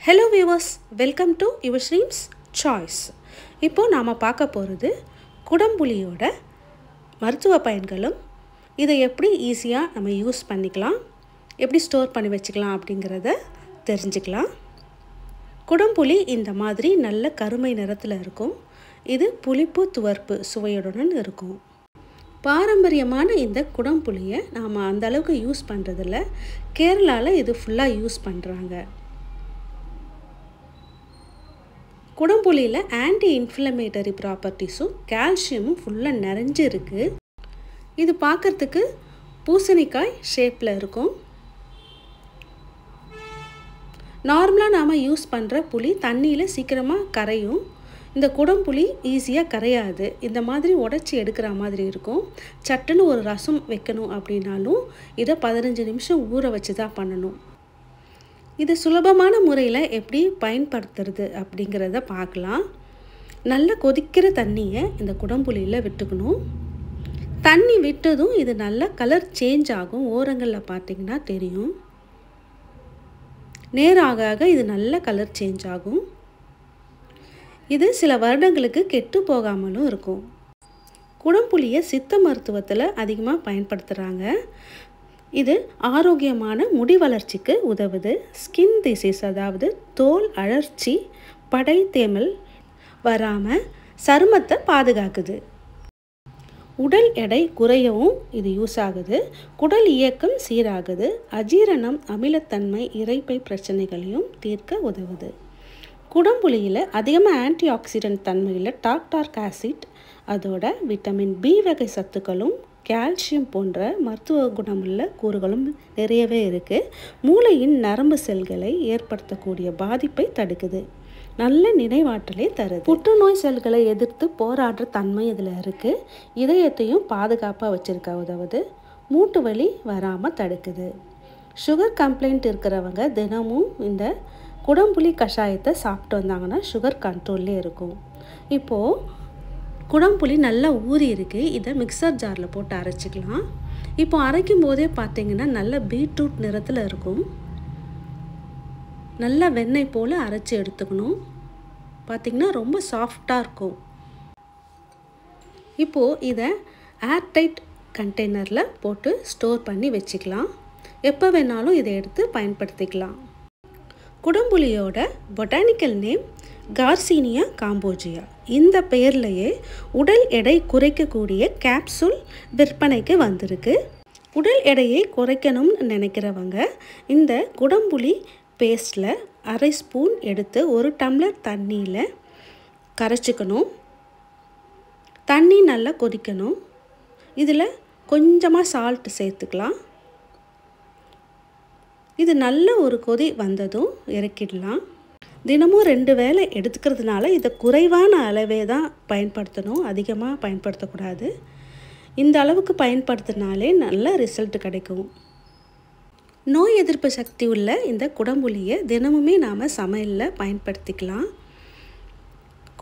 Hello viewers, welcome to your Shrim's Choice. இப்போ நாம பார்க்க போறது குடம்புளியோட மருத்துவ பயன்களும் இதை எப்படி ஈஸியா நம்ம யூஸ் பண்ணிக்கலாம், எப்படி ஸ்டோர் பண்ணி வச்சுக்கலாம் அப்படிங்கறத தெரிஞ்சுக்கலாம். குடம்புளி இந்த மாதிரி நல்ல கருமை நிறத்துல இருக்கும். இது புளிப்பு துவர்ப்பு சுவையுடன் இருக்கும். பாரம்பரியமான இந்த குடம்புளியை நாம அந்த அளவுக்கு யூஸ் பண்றதில்ல. கேரளால இது ஃபுல்லா யூஸ் பண்றாங்க. குடம்புளியில ஆன்டி இன்ஃப்ளமேட்டரி ப்ராப்பர்ட்டிஸும் கால்சியமும் ஃபுல்லா நிறைஞ்சு இருக்கு. இது பார்க்கிறதுக்கு பூசணிக்காய் ஷேப்ல இருக்கும். நார்மலா நாம யூஸ் பண்ற புளி தண்ணியில சீக்கிரமா கரையும். இந்த குடம்புளி ஈஸியா கரையாது. இந்த மாதிரி உடைச்சி எடுக்கிற மாதிரி இருக்கும். சட்டுன்னு ஒரு ரசம் வைக்கணும் அப்படினாலும் இத 15 நிமிஷம் ஊற வச்சு தான் பண்ணணும். இது சுலபமான முறையில் எப்படி பயன்படுத்துறது அப்படிங்கறத பார்க்கலாம். நல்ல கொதிக்கிற தண்ணியை இந்த குடம்புளியில விட்டுக்கணும். தண்ணி விட்டதும் இது நல்ல கலர் சேஞ்ச் ஆகும். ஓரங்கள்ல பார்த்தீங்கன்னா தெரியும். நேராக ஆக இது நல்ல கலர் சேஞ்ச் ஆகும். இது சில வருடங்களுக்கு கெட்டு போகாமலும் இருக்கும். குடம்புளியை சித்த மருத்துவத்தில் அதிகமாக பயன்படுத்துகிறாங்க. இது ஆரோக்கியமான முடி வளர்ச்சிக்கு உதவுது. ஸ்கின் டிசீஸ் அதாவது தோல் அழற்சி, படை தேமல் வராமல் சருமத்தை பாதுகாக்குது. உடல் எடை குறையவும் இது யூஸ் ஆகுது. குடல் இயக்கம் சீராகுது. அஜீரணம், அமிலத்தன்மை, இரைப்பை பிரச்சனைகளையும் தீர்க்க உதவுது. குடம்புளியில் அதிகமாக ஆன்டி ஆக்சிடென்ட் தன்மையில் டார்டாரிக் ஆசிட், அதோட விட்டமின் பி வகை சத்துக்களும் கால்சியம் போன்ற மருத்துவ குணமுள்ள கூறுகளும் நிறையவே இருக்குது. மூளையின் நரம்பு செல்களை ஏற்படுத்தக்கூடிய பாதிப்பை தடுக்குது. நல்ல நினைவாற்றலை தருது. புற்றுநோய் செல்களை எதிர்த்து போராடுற தன்மை இதில் இருக்குது. இதயத்தையும் பாதுகாப்பாக வச்சிருக்க உதவுது. மூட்டு வலி வராமல் தடுக்குது. சுகர் கம்ப்ளைண்ட் இருக்கிறவங்க தினமும் இந்த குடம்புளி கஷாயத்தை சாப்பிட்டு வந்தாங்கன்னா சுகர் கண்ட்ரோல்லே இருக்கும். இப்போது குடம்புளி நல்லா ஊறி இருக்குது. இதை மிக்சர் ஜாரில் போட்டு அரைச்சிக்கலாம். இப்போ அரைக்கும் போதே பார்த்தீங்கன்னா நல்ல பீட்ரூட் நிறத்தில் இருக்கும். நல்லா வெண்ணெய் போல் அரைச்சி எடுத்துக்கணும். பார்த்திங்கன்னா ரொம்ப சாஃப்டாக இருக்கும். இப்போது இதை ஏர்டைட் கண்டெய்னரில் போட்டு ஸ்டோர் பண்ணி வச்சுக்கலாம். எப்போ வேணாலும் இதை எடுத்து பயன்படுத்திக்கலாம். குடம்புளியோட பொட்டானிக்கல் நேம் கார்சினியா காம்போஜியா. இந்த பெயர்லேயே உடல் எடை குறைக்கக்கூடிய கேப்சூல் விற்பனைக்கு வந்திருக்கு. உடல் எடையை குறைக்கணும்னு நினைக்கிறவங்க இந்த குடம்புளி பேஸ்டில் அரை ஸ்பூன் எடுத்து 1 டம்ளர் தண்ணியில் கரைச்சிக்கணும். தண்ணி நல்லா கொதிக்கணும். இதில் கொஞ்சமாக சால்ட் சேர்த்துக்கலாம். இது நல்ல ஒரு கொதி வந்ததும் இறக்கிடலாம். தினமும் 2 வேளை எடுத்துக்கிறதுனால இதை குறைவான அளவே தான் பயன்படுத்தணும். அதிகமாக பயன்படுத்தக்கூடாது. இந்த அளவுக்கு பயன்படுத்தினாலே நல்ல ரிசல்ட் கிடைக்கும். நோய் எதிர்ப்பு சக்தி உள்ள இந்த குடம்புளியை தினமுமே நாம் சமையலில் பயன்படுத்திக்கலாம்.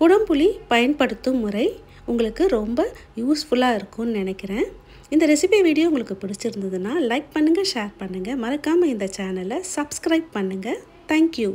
குடம்புளி பயன்படுத்தும் முறை உங்களுக்கு ரொம்ப யூஸ்ஃபுல்லாக இருக்கும்னு நினைக்கிறேன். இந்த ரெசிபி வீடியோ உங்களுக்கு பிடிச்சிருந்ததுன்னா லைக் பண்ணுங்கள், ஷேர் பண்ணுங்கள். மறக்காமல் இந்த சேனலை சப்ஸ்கிரைப் பண்ணுங்கள். தேங்க்யூ.